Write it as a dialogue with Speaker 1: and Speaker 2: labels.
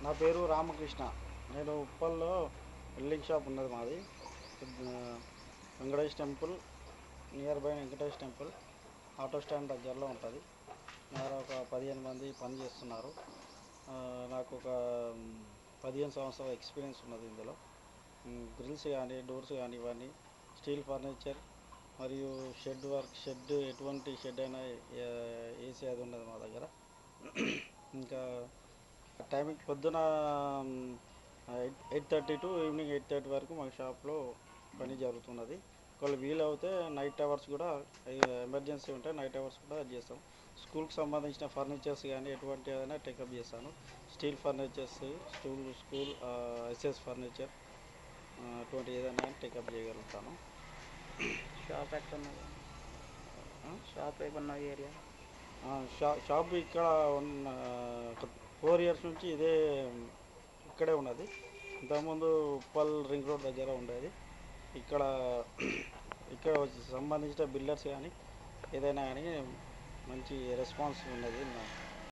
Speaker 1: నా పేరు రామకృష్ణ. నేను ఉప్పల్లో వెల్డింగ్ షాప్ ఉన్నది మాది. Venkatesh temple near by Venkatesh temple auto stand దగ్గరలో ఉంటుంది. నా ఒక 15 మంది పని చేస్తున్నారు. నాకు ఒక 15 సంవత్సరాల ఎక్స్పీరియన్స్ ఉన్నది ఇందులో. గ్రిల్స్ కానీ, డోర్స్ కానీ, ఇవన్నీ స్టీల్ ఫర్నిచర్ మరియు షెడ్ వర్క్, షెడ్ ఎటువంటి షెడ్ అయినా ఏసీ అది ఉన్నది మా దగ్గర. ఇంకా టైమింగ్ పొద్దున 8:30 టు ఈవినింగ్ 8:30 వరకు మా షాప్లో పని జరుగుతున్నది. ఒకవేళ వీలవుతే నైట్ అవర్స్ కూడా, ఎమర్జెన్సీ ఉంటే నైట్ అవర్స్ కూడా చేస్తాం. స్కూల్కి సంబంధించిన ఫర్నిచర్స్ కానీ ఎటువంటి ఏదైనా టేకప్ చేస్తాను. Steel furnitures, school SS furniture అటువంటి ఏదైనా టేకప్ చేయగలుగుతాను.
Speaker 2: షాప్ ఎక్కడున్నది? షాప్ ఏమన్నా ఏరియా?
Speaker 1: షాప్ ఇక్కడ ఉన్న 4 years నుంచి ఇక్కడే ఉన్నది. ఇంతకుముందు ఉప్పల్ రింగ్ రోడ్ దగ్గర ఉండేది. ఇక్కడ సంబంధించిన బిల్డర్స్ కానీ ఏదైనా కానీ మంచి రెస్పాన్స్ ఉన్నది.